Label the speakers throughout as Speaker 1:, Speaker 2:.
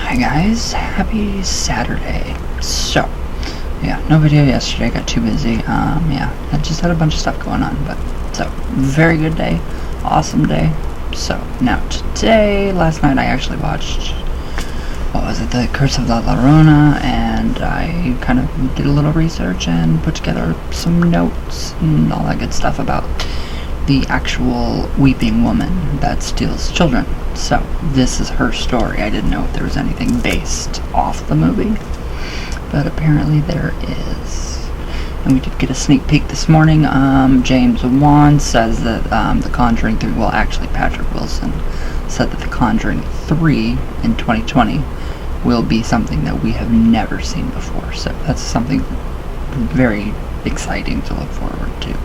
Speaker 1: Hi guys, happy Saturday. So, yeah, no video yesterday, got too busy. I just had a bunch of stuff going on, but so, very good day, awesome day. So, now today, last night I actually watched, the Curse of La Llorona, and I kind of did a little research and put together some notes and all that good stuff about the actual weeping woman that steals children. So, this is her story. I didn't know if there was anything based off the movie, but apparently there is. And we did get a sneak peek this morning. James Wan says that The Conjuring 3, well, actually Patrick Wilson said that The Conjuring 3 in 2020 will be something that we have never seen before. So that's something very exciting to look forward to.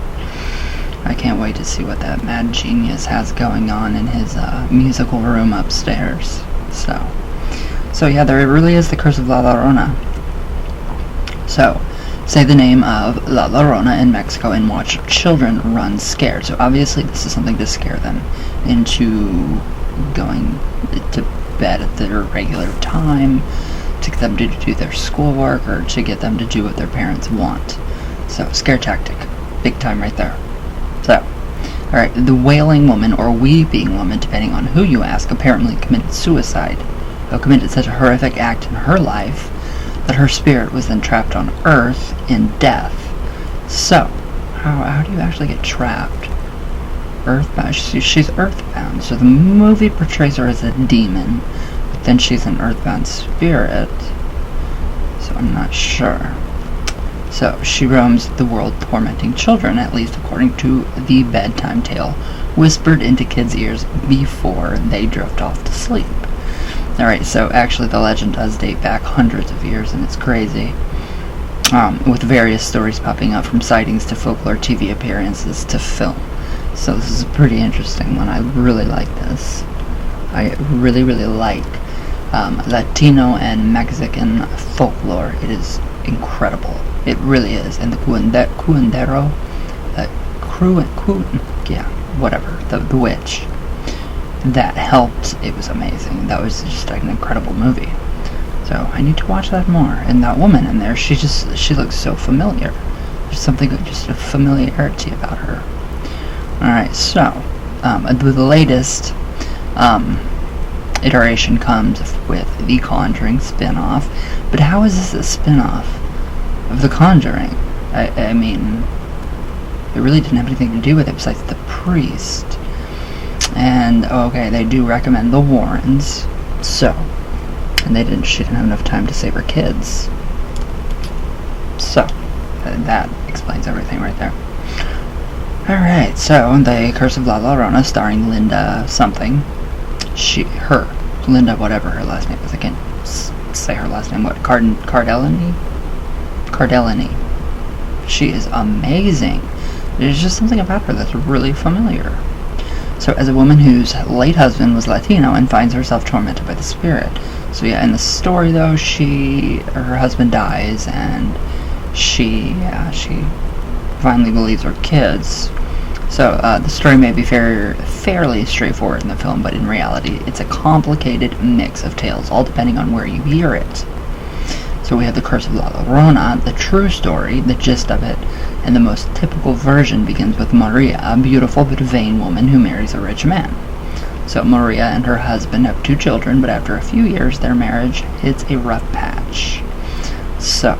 Speaker 1: I can't wait to see what that mad genius has going on in his musical room upstairs. So yeah, there really is the Curse of La Llorona. So, say the name of La Llorona in Mexico and watch children run scared. So obviously this is something to scare them into going to bed at their regular time, to get them to do their schoolwork, or to get them to do what their parents want. So, scare tactic. Big time right there. So, alright, the wailing woman, or weeping woman, depending on who you ask, apparently committed suicide. Committed such a horrific act in her life that her spirit was then trapped on Earth in death. So, how do you actually get trapped? Earthbound. She's earthbound. So the movie portrays her as a demon, but then she's an earthbound spirit. So I'm not sure. So, she roams the world tormenting children, at least according to the bedtime tale whispered into kids' ears before they drift off to sleep. Alright, so actually the legend does date back hundreds of years, and it's crazy. With various stories popping up, from sightings to folklore TV appearances to film. So this is a pretty interesting one. I really like this. I really like Latino and Mexican folklore. It is incredible. It really is. And the curandero, the witch, that helped. It was amazing. That was just an incredible movie. So I need to watch that more. And that woman in there, she looks so familiar. There's something, just a familiarity about her. Alright, so the latest iteration comes with the Conjuring spin-off. But how is this a spin-off of The Conjuring? I mean, it really didn't have anything to do with it besides the priest. And okay, they do recommend the Warrens. So, and she didn't have enough time to save her kids. So, that explains everything right there. Alright, so the Curse of La Llorona, starring Linda something. Linda, whatever her last name is. I can't say her last name. What? Cardellini? She is amazing. There's just something about her that's really familiar. So, as a woman whose late husband was Latino and finds herself tormented by the spirit. So yeah, in the story though, her husband dies, and she finally believes her kids. So the story may be fairly straightforward in the film, but in reality, it's a complicated mix of tales, all depending on where you hear it. So we have the Curse of La Llorona, the true story, the gist of it, and the most typical version begins with Maria, a beautiful but vain woman who marries a rich man. So Maria and her husband have 2 children, but after a few years, their marriage hits a rough patch. So,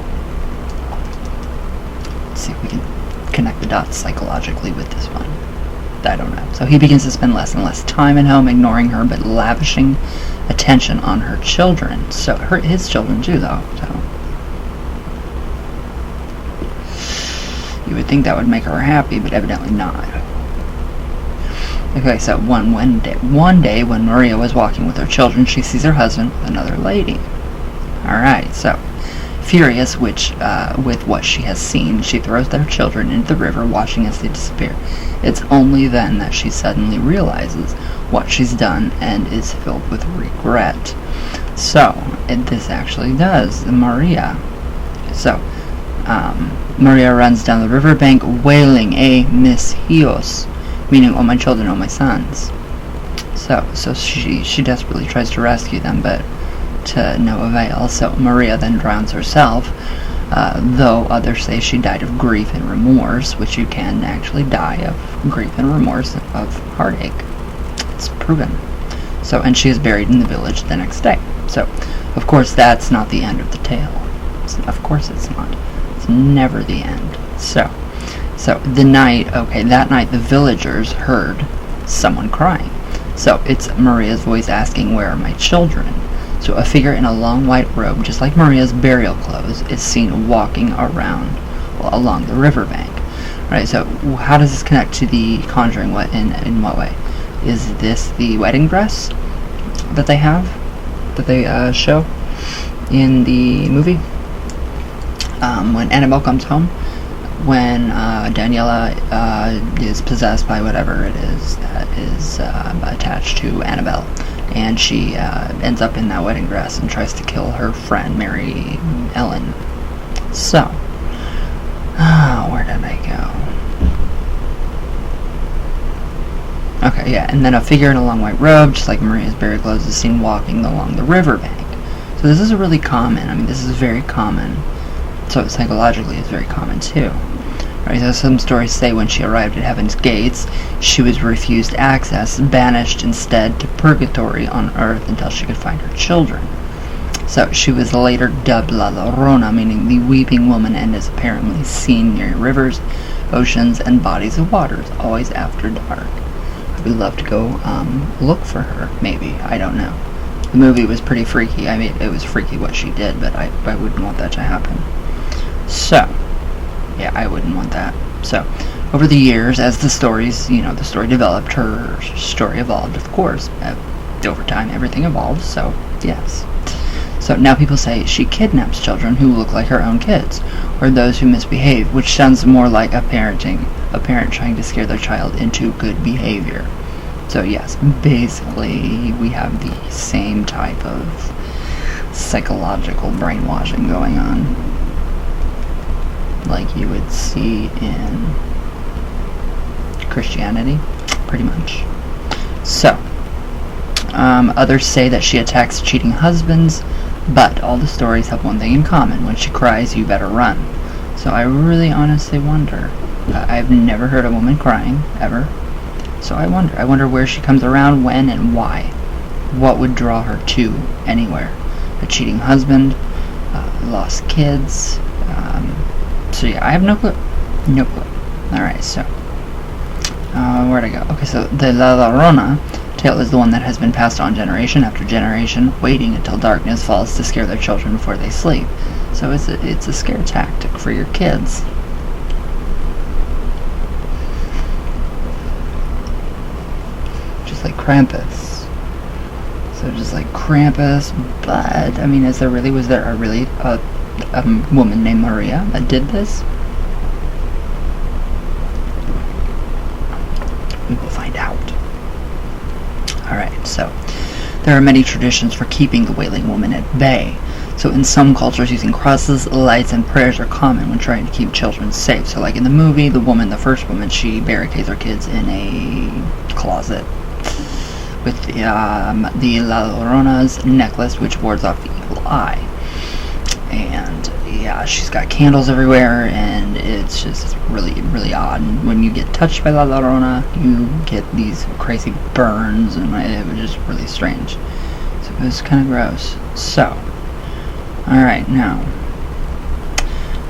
Speaker 1: let's see if we can connect the dots psychologically with this one. I don't know. So he begins to spend less and less time at home, ignoring her, but lavishing attention on her children. So his children too, though. So you would think that would make her happy, but evidently not. Okay, so one day when Maria was walking with her children, she sees her husband with another lady. Alright, so furious with what she has seen, she throws their children into the river, watching as they disappear. It's only then that she suddenly realizes what she's done and is filled with regret. So, this actually does. Maria. So, Maria runs down the riverbank wailing, mis hijos, meaning, oh my children, oh my sons. So she desperately tries to rescue them, but to no avail, so Maria then drowns herself, though others say she died of grief and remorse, which you can actually die of grief and remorse of heartache. It's proven. So, and she is buried in the village the next day. So, of course, that's not the end of the tale. Of course it's not. It's never the end. So that night the villagers heard someone crying. So it's Maria's voice asking, "Where are my children?" So a figure in a long white robe, just like Maria's burial clothes, is seen walking along the riverbank. Right, so how does this connect to the Conjuring? In what way? Is this the wedding dress that they have, that they show in the movie? When Annabelle comes home, when Daniela is possessed by whatever it is that is attached to Annabelle, and she ends up in that wedding dress and tries to kill her friend Mary Ellen. So, where did I go? Okay, yeah, and then a figure in a long white robe, just like Maria's burial clothes, is seen walking along the riverbank. So this is really common. This is very common. So psychologically, it's very common too. Right, so some stories say when she arrived at Heaven's Gates, she was refused access, banished instead to purgatory on earth until she could find her children. So she was later dubbed La Llorona, meaning the weeping woman, and is apparently seen near rivers, oceans, and bodies of waters, always after dark. I would love to go look for her, maybe. I don't know. The movie was pretty freaky. It was freaky what she did, but I wouldn't want that to happen. So, yeah, I wouldn't want that. So, over the years, as the stories, the story developed, her story evolved, of course. Over time, everything evolves, so, yes. So, now people say she kidnaps children who look like her own kids, or those who misbehave, which sounds more like a parent trying to scare their child into good behavior. So, yes, basically, we have the same type of psychological brainwashing going on, like you would see in Christianity, pretty much. So, others say that she attacks cheating husbands, but all the stories have one thing in common: when she cries, you better run. So I really honestly wonder. I've never heard a woman crying, ever. So I wonder where she comes around, when, and why. What would draw her to anywhere? A cheating husband, lost kids. So yeah, I have no clue. No clue. Alright, so where'd I go? Okay, so the La Llorona tale is the one that has been passed on generation after generation, waiting until darkness falls to scare their children before they sleep. So it's a scare tactic for your kids. Just like Krampus. So just like Krampus, but was there really a woman named Maria that did this? We will find out. Alright, so there are many traditions for keeping the wailing woman at bay. So in some cultures, using crosses, lights, and prayers are common when trying to keep children safe. So like in the movie, the first woman, she barricades her kids in a closet with the La Llorona's necklace, which wards off the evil eye. And yeah, she's got candles everywhere, and it's just really, really odd. And when you get touched by La Llorona, you get these crazy burns, and it was just really strange. So it was kind of gross. So, alright, now.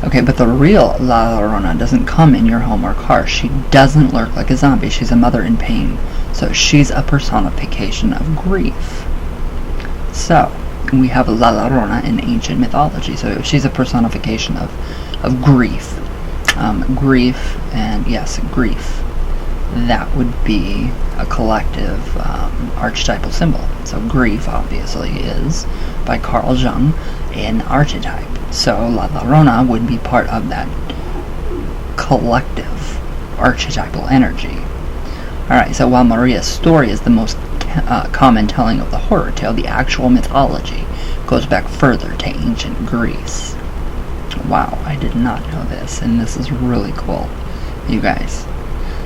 Speaker 1: Okay, but the real La Llorona doesn't come in your home or car. She doesn't lurk like a zombie. She's a mother in pain. So she's a personification of grief. So we have La Llorona in ancient mythology. So she's a personification of grief. Grief, and yes, grief. That would be a collective archetypal symbol. So grief, obviously, is, by Carl Jung, an archetype. So La Llorona would be part of that collective archetypal energy. Alright, so while Maria's story is the most common telling of the horror tale, the actual mythology goes back further to ancient Greece. Wow, I did not know this, and this is really cool, you guys.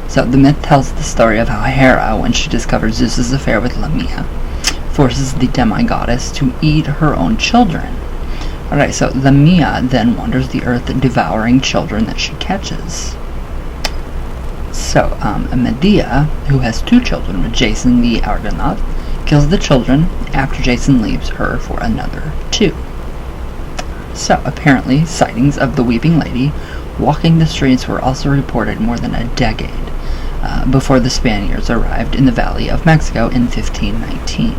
Speaker 1: So the myth tells the story of how Hera, when she discovers Zeus's affair with Lamia, forces the demi-goddess to eat her own children. Alright, so the Mia then wanders the earth devouring children that she catches. So, Medea, who has 2 children with Jason the Argonaut, kills the children after Jason leaves her for another 2. So, apparently, sightings of the Weeping Lady walking the streets were also reported more than a decade before the Spaniards arrived in the Valley of Mexico in 1519.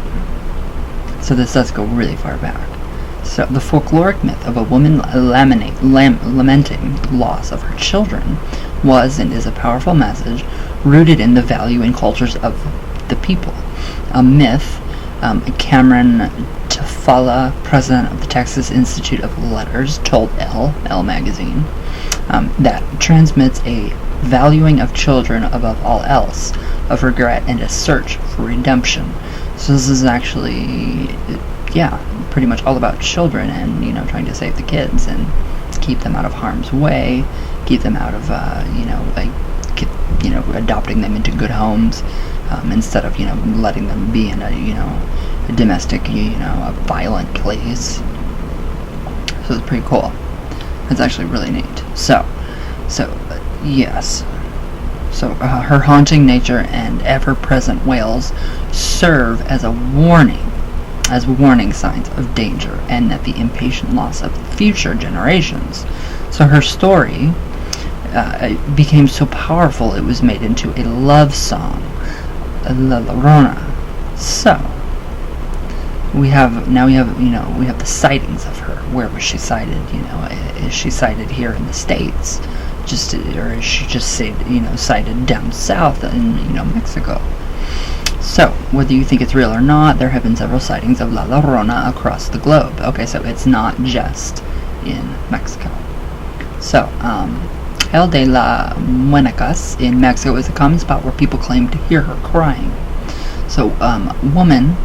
Speaker 1: So this does go really far back. So the folkloric myth of a woman lamenting loss of her children was and is a powerful message rooted in the value and cultures of the people. A myth, Cameron Tafalla, president of the Texas Institute of Letters, told Elle magazine, that transmits a valuing of children above all else, of regret and a search for redemption. So this is actually, pretty much all about children and, trying to save the kids and keep them out of harm's way, keep them out of, adopting them into good homes, instead of, letting them be in a domestic, a violent place. So it's pretty cool. It's actually really neat. Yes. So her haunting nature and ever-present wails serve as warning signs of danger and at the impatient loss of future generations. So her story became so powerful it was made into a love song, La Llorona. So we have the sightings of her. Where was she sighted? Is she sighted here in the States? Or is she just sighted down south in Mexico? So whether you think it's real or not, there have been several sightings of La Llorona across the globe. Okay, so it's not just in Mexico. So El de la Muñecas in Mexico is a common spot where people claim to hear her crying. So woman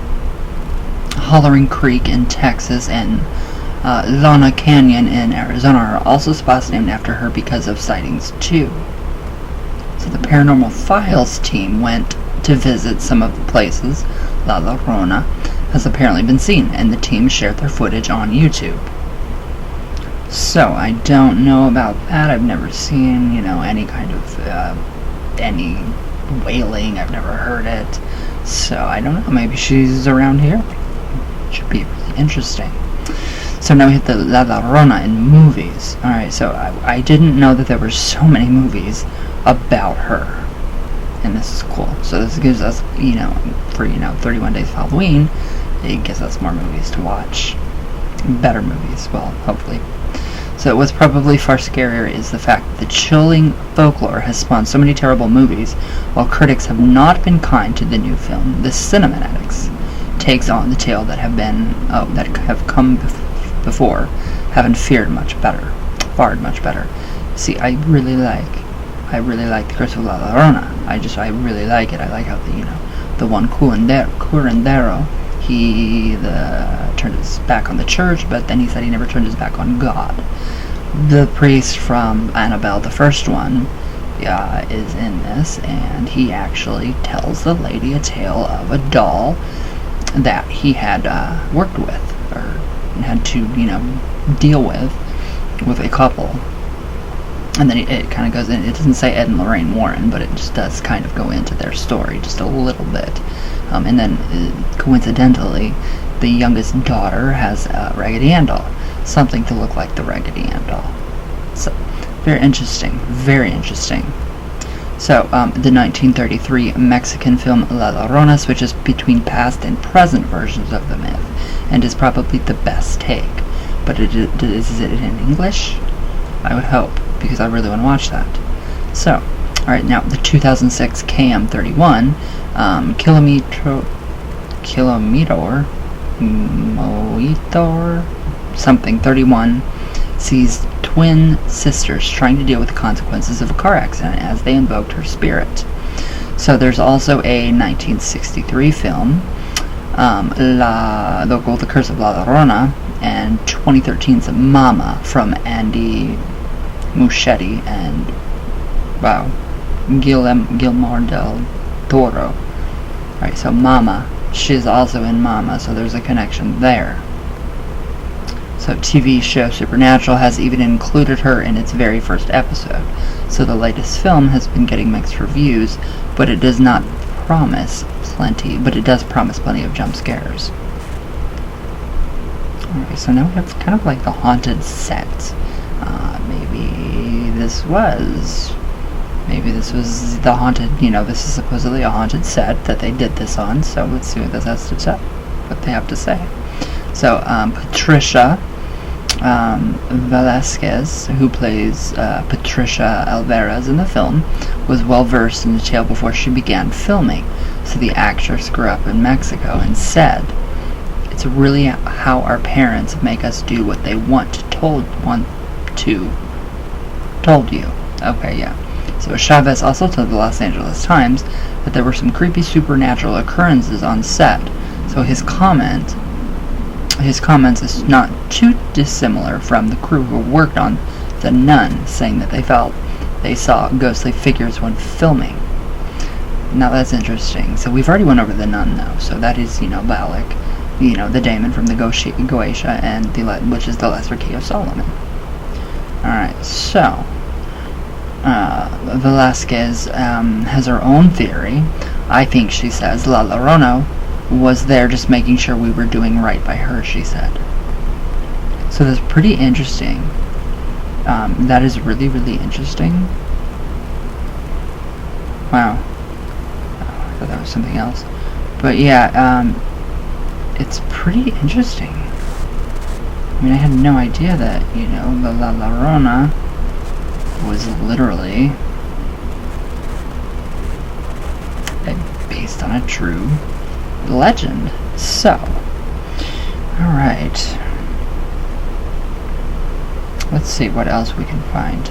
Speaker 1: Hollering Creek in Texas and Lana Canyon in Arizona are also spots named after her because of sightings too. So the Paranormal Files team went to visit some of the places La Llorona has apparently been seen, and the team shared their footage on YouTube. So I don't know about that. I've never seen, any kind of any wailing. I've never heard it. So I don't know. Maybe she's around here. Should be really interesting. So now we hit the La Llorona in movies. Alright, so I didn't know that there were so many movies about her. And this is cool. So this gives us, for 31 Days of Halloween, it gives us more movies to watch. Better movies, well, hopefully. So what's probably far scarier is the fact that the chilling folklore has spawned so many terrible movies, while critics have not been kind to the new film. The Cinemanatics takes on the tale that have come before, haven't fared much better. See, I really like the Curse of La Llorona. I really like it. I like how the one curandero, he turned his back on the church, but then he said he never turned his back on God. The priest from Annabelle, the first one, is in this, and he actually tells the lady a tale of a doll that he had worked with, or had to, deal with a couple. And then it kind of goes in, it doesn't say Ed and Lorraine Warren, but it just does kind of go into their story just a little bit. And then, coincidentally, the youngest daughter has a Raggedy Ann doll, something to look like the Raggedy Ann doll. So, very interesting. So, the 1933 Mexican film La Llorona switches between past and present versions of the myth, and is probably the best take. But is it in English? I would hope, because I really want to watch that. So, alright, now the 2006 KM31 Kilometer something 31 sees twin sisters trying to deal with the consequences of a car accident as they invoked her spirit. So there's also a 1963 film, The Curse of La Llorona, and 2013's Mama from Andy Muschietti and Guillermo del Toro. Alright, so Mama she's also in Mama, so there's a connection there. So TV show Supernatural has even included her in its very first episode. So the latest film has been getting mixed reviews, but it does not promise plenty, but it does promise plenty of jump scares. Alright, so now we have kind of like the haunted set. Maybe this was the haunted, this is supposedly a haunted set that they did this on, so let's see what this has to say, what they have to say. So, Patricia Velasquez, who plays Patricia Alvarez in the film, was well versed in the tale before she began filming. So the actress grew up in Mexico and said, "It's really how our parents make us do what they told you." Okay, yeah. So Chavez also told the Los Angeles Times that there were some creepy supernatural occurrences on set. So his comments is not too dissimilar from the crew who worked on The Nun, saying that they saw ghostly figures when filming. Now that's interesting. So we've already went over The Nun though, so that is, Balak, the daemon from the Goetia, and which is the Lesser Key of Solomon. Alright, so Velasquez has her own theory. I think she says La Llorona was there just making sure we were doing right by her, she said. So that's pretty interesting. That is really, really interesting. Wow. Oh, I thought that was something else. But yeah, it's pretty interesting. I mean, I had no idea that, the La Llorona was literally based on a true legend. So, alright. Let's see what else we can find.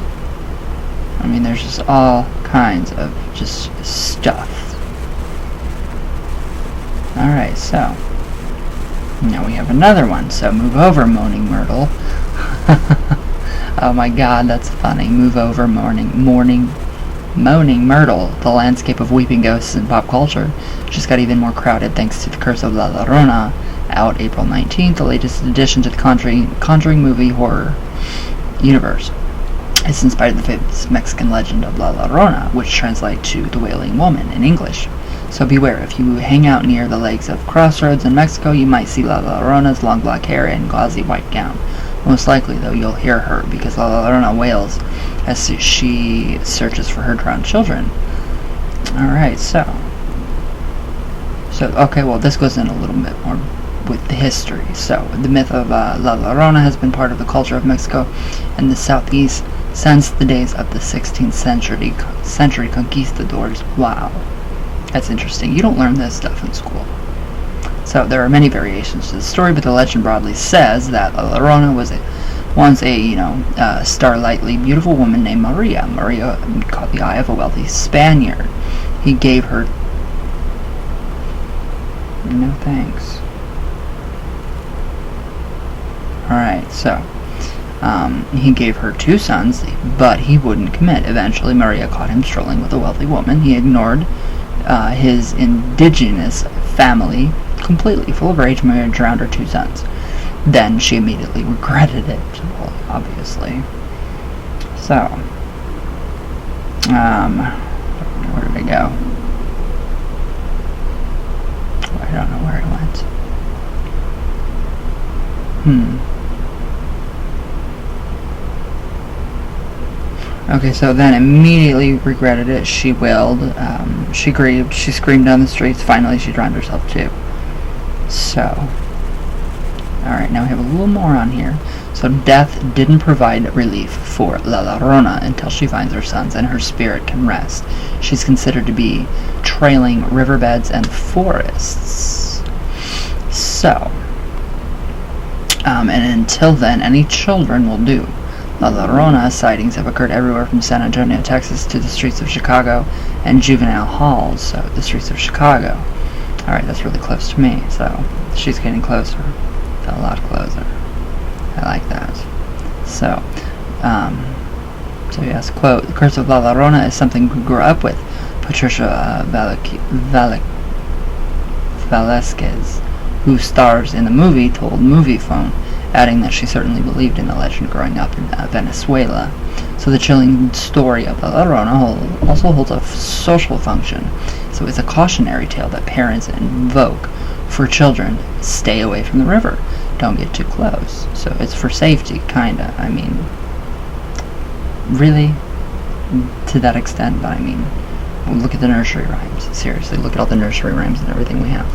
Speaker 1: I mean, there's just all kinds of just stuff. Alright, so now we have another one. So move over, Moaning Myrtle. Oh my god, that's funny. Move over, Moaning Myrtle, the landscape of weeping ghosts in pop culture, just got even more crowded thanks to the Curse of La Llorona, out April 19th, the latest addition to the Conjuring movie horror universe. It's inspired the famous Mexican legend of La Llorona, which translates to the Wailing Woman in English. So beware, if you hang out near the lakes of Crossroads in Mexico, you might see La Llorona's long black hair and gauzy white gown. Most likely, though, you'll hear her, because La Llorona wails as she searches for her drowned children. Alright, so, okay, well, this goes in a little bit more with the history. So, the myth of La Llorona has been part of the culture of Mexico and the Southeast since the days of the 16th century conquistadors. Wow, that's interesting. You don't learn this stuff in school. So there are many variations to the story, but the legend broadly says that La Llorona was once a starlightly beautiful woman named Maria. Maria caught the eye of a wealthy Spaniard. He gave her no thanks. Alright, so he gave her 2 sons, but he wouldn't commit. Eventually Maria caught him strolling with a wealthy woman. He ignored his indigenous family completely. Full of rage, Maria drowned her 2 sons. Then she immediately regretted it, well, obviously. So, where did I go? I don't know where I went. Okay, so then immediately regretted it. She wailed, she grieved, she screamed down the streets. Finally, she drowned herself too. So, alright, now we have a little more on here. So, death didn't provide relief for La Llorona until she finds her sons and her spirit can rest. She's considered to be trailing riverbeds and forests. So, and until then, any children will do. La Llorona sightings have occurred everywhere from San Antonio, Texas to the streets of Chicago and juvenile halls, so the streets of Chicago. Alright, that's really close to me, so she's getting closer. A lot closer. I like that. So, so yes, quote, "The Curse of La Llorona is something we grew up with." Patricia Velasquez, who stars in the movie, told Moviefone, adding that she certainly believed in the legend growing up in Venezuela. So the chilling story of La Llorona also holds a social function. So it's a cautionary tale that parents invoke for children. Stay away from the river. Don't get too close. So it's for safety, kinda. I mean, really, to that extent, but I mean, look at the nursery rhymes. Seriously, look at all the nursery rhymes and everything we have.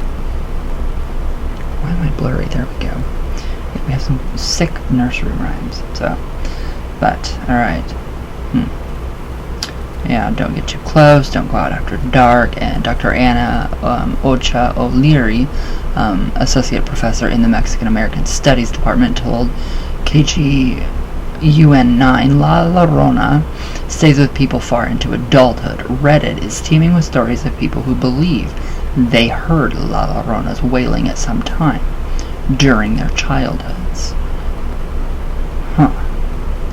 Speaker 1: Why am I blurry? There we go. Yeah, we have some sick nursery rhymes. So, but, alright. Yeah, don't get too close, don't go out after dark, and Dr. Anna Ocha O'Leary, associate professor in the Mexican-American Studies Department, told KGUN9, La Llorona stays with people far into adulthood. Reddit is teeming with stories of people who believe they heard La Llorona's wailing at some time during their childhoods. Huh.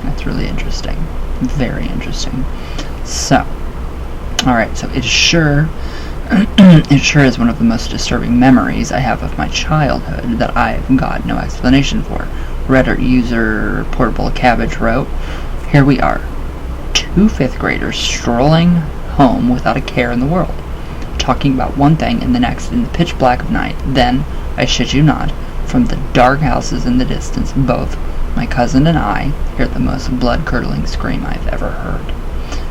Speaker 1: That's really interesting. Very interesting. So, alright, so it sure is one of the most disturbing memories I have of my childhood that I've got no explanation for. Reddit user Portable Cabbage wrote, "Here we are, 2 5th graders strolling home without a care in the world, talking about one thing and the next in the pitch black of night. Then, I shit you not, from the dark houses in the distance, both my cousin and I hear the most blood-curdling scream I've ever heard.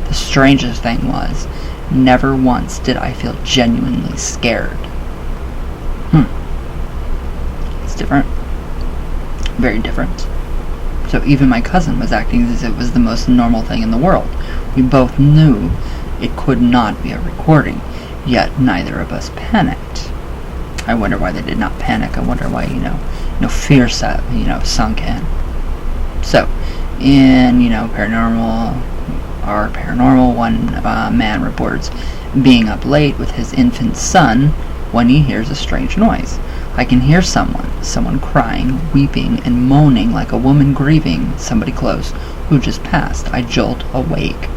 Speaker 1: The strangest thing was, never once did I feel genuinely scared." It's different. Very different. So even my cousin was acting as if it was the most normal thing in the world. We both knew it could not be a recording, yet neither of us panicked. I wonder why they did not panic. I wonder why, fear sunk in. So, in, paranormal, one man reports being up late with his infant son when he hears a strange noise. "I can hear someone crying, weeping, and moaning like a woman grieving somebody close who just passed. I jolt awake.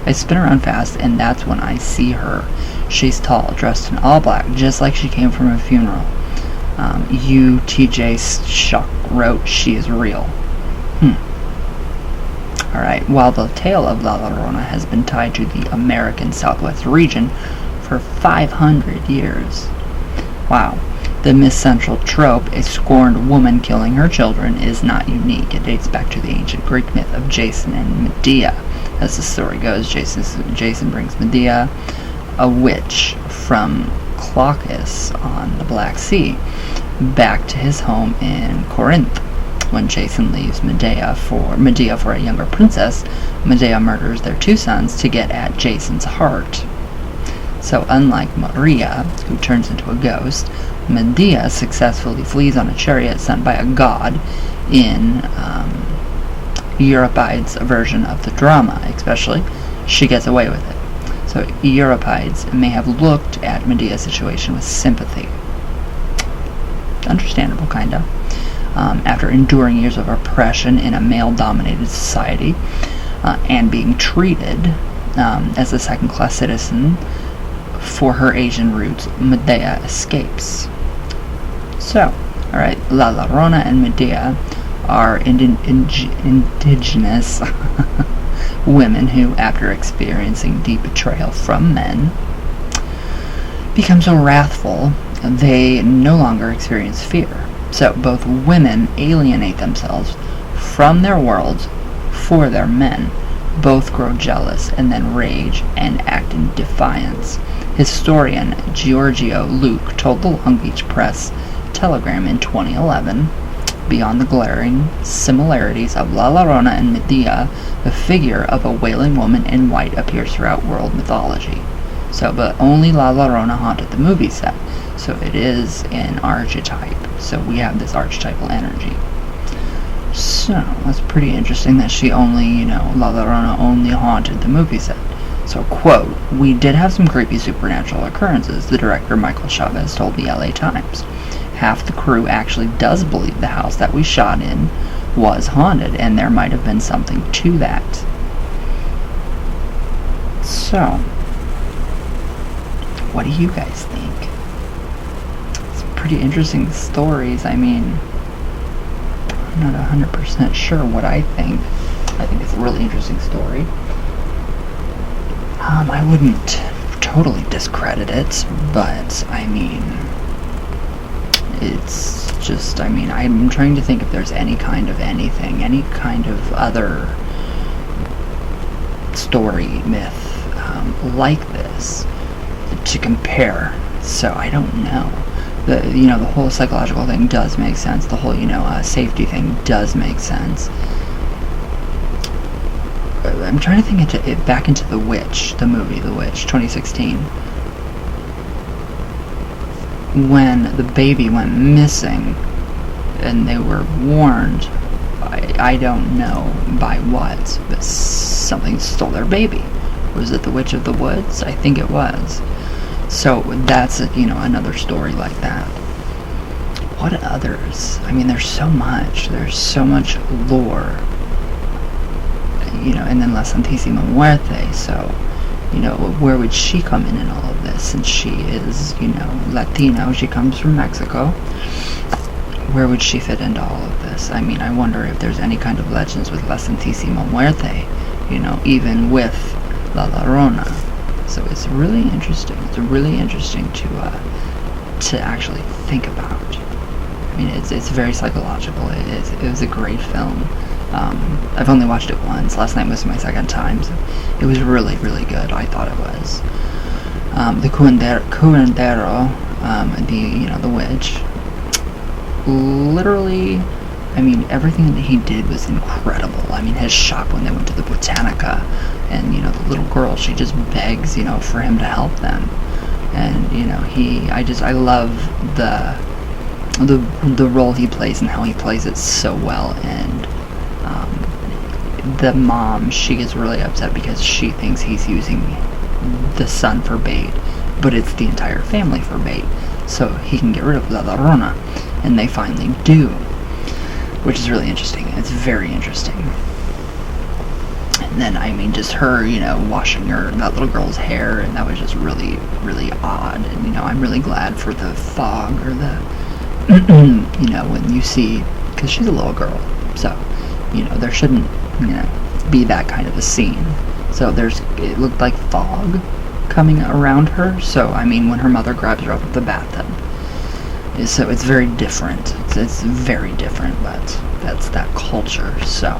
Speaker 1: I spin around fast, and that's when I see her. She's tall, dressed in all black, just like she came from a funeral." UTJ Shock wrote, "She is real." Alright, while the tale of La Llorona has been tied to the American Southwest region for 500 years. Wow. The Miss Central trope, a scorned woman killing her children, is not unique. It dates back to the ancient Greek myth of Jason and Medea. As the story goes, Jason brings Medea, a witch from Glaucus on the Black Sea, back to his home in Corinth. When Jason leaves Medea for a younger princess, Medea murders their 2 sons to get at Jason's heart. So unlike Maria, who turns into a ghost, Medea successfully flees on a chariot sent by a god in Euripides' version of the drama, especially. She gets away with it. So Euripides may have looked at Medea's situation with sympathy. Understandable, kinda. After enduring years of oppression in a male-dominated society and being treated as a second-class citizen for her Asian roots, Medea escapes. So, alright, La Llorona and Medea are indigenous women who, after experiencing deep betrayal from men, become so wrathful they no longer experience fear. So both women alienate themselves from their worlds for their men. Both grow jealous and then rage and act in defiance. Historian Giorgio Luke told the Long Beach Press Telegram in 2011, "Beyond the glaring similarities of La Llorona and Medea, the figure of a wailing woman in white appears throughout world mythology." So, but only La Llorona haunted the movie set. So it is an archetype. So we have this archetypal energy. So that's pretty interesting that she only, La Llorona only haunted the movie set. So, quote, "We did have some creepy supernatural occurrences," the director Michael Chavez told the LA Times. "Half the crew actually does believe the house that we shot in was haunted, and there might have been something to that." So, what do you guys think? pretty interesting stories. I mean, I'm not 100% sure what I think. I think it's a really interesting story. I wouldn't totally discredit it, but I mean, it's just, I mean, I'm trying to think if there's any kind of anything, any kind of other story, myth, like this to compare. So I don't know. The whole psychological thing does make sense. The whole safety thing does make sense. I'm trying to think back into The Witch, the movie The Witch, 2016. When the baby went missing and they were warned, I don't know by what, but something stole their baby. Was it the Witch of the Woods? I think it was. So that's another story like that. What others? I mean, there's so much. There's so much lore. And then La Santísima Muerte. So, where would she come in all of this? Since she is, Latino, she comes from Mexico. Where would she fit into all of this? I mean, I wonder if there's any kind of legends with La Santísima Muerte, even with La Llorona. So it's really interesting. It's really interesting to actually think about. I mean, it's very psychological. It was a great film. I've only watched it once. Last night was my second time. So it was really, really good. I thought it was. The curandero, the witch. Literally, I mean, everything that he did was incredible. I mean, his shop when they went to the Botanica, and the little girl, she just begs, for him to help them, and I love the role he plays and how he plays it so well. And the mom, she gets really upset because she thinks he's using the son for bait, but it's the entire family for bait, so he can get rid of La Llorona, and they finally do, which is really interesting. It's very interesting. And then, I mean, just her, washing that little girl's hair, and that was just really, really odd. And, I'm really glad for the fog, or the, when you see, because she's a little girl, so, there shouldn't, be that kind of a scene. So it looked like fog coming around her, so, I mean, when her mother grabs her out of the bathtub. So it's very different. It's very different, but that's that culture, so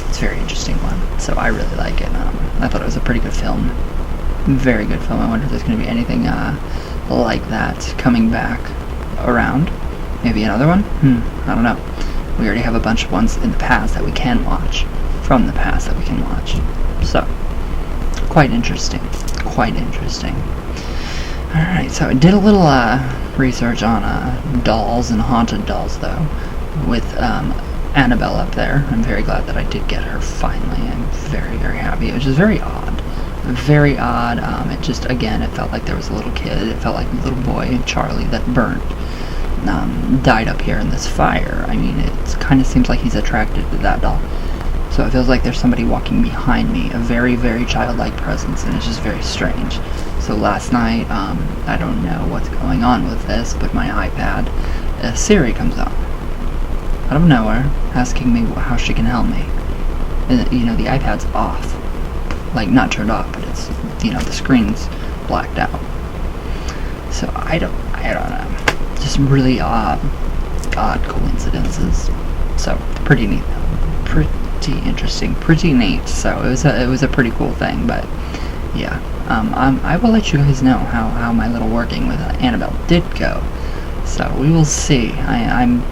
Speaker 1: it's a very interesting one. So I really like it. I thought it was a pretty good film. Very good film. I wonder if there's going to be anything like that coming back around. Maybe another one? I don't know. We already have a bunch of ones in the past that we can watch. From the past that we can watch. So, quite interesting. Quite interesting. Alright, so I did a little research on dolls and haunted dolls, though, with Annabelle up there. I'm very glad that I did get her finally. I'm very, very happy. It was just very odd. Very odd. It just, again, it felt like there was a little kid. It felt like a little boy, Charlie, that burnt. Died up here in this fire. I mean, it kind of seems like he's attracted to that doll. So it feels like there's somebody walking behind me, a very, very childlike presence, and it's just very strange. So last night, I don't know what's going on with this, but my iPad, Siri comes on out of nowhere, asking me how she can help me. And, the iPad's off. Like, not turned off, but it's, the screen's blacked out. So I don't know. Just really odd coincidences. So, pretty neat though. Pretty interesting, pretty neat. So it was a pretty cool thing. But yeah, I will let you guys know how my little working with Annabelle did go. So we will see. I'm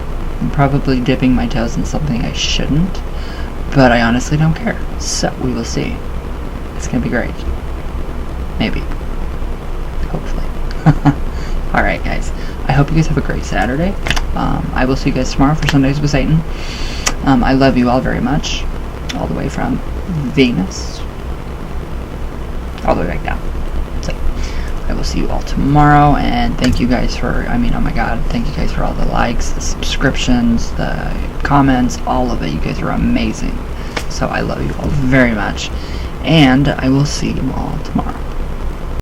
Speaker 1: probably dipping my toes in something I shouldn't, but I honestly don't care. So we will see. It's gonna be great. Maybe. Hopefully. Alright guys, I hope you guys have a great Saturday. I will see you guys tomorrow for Sundays with Satan. I love you all very much. All the way from Venus. All the way back down. So, I will see you all tomorrow, and thank you guys for, oh my god, thank you guys for all the likes, the subscriptions, the comments, all of it. You guys are amazing. So I love you all very much, and I will see you all tomorrow.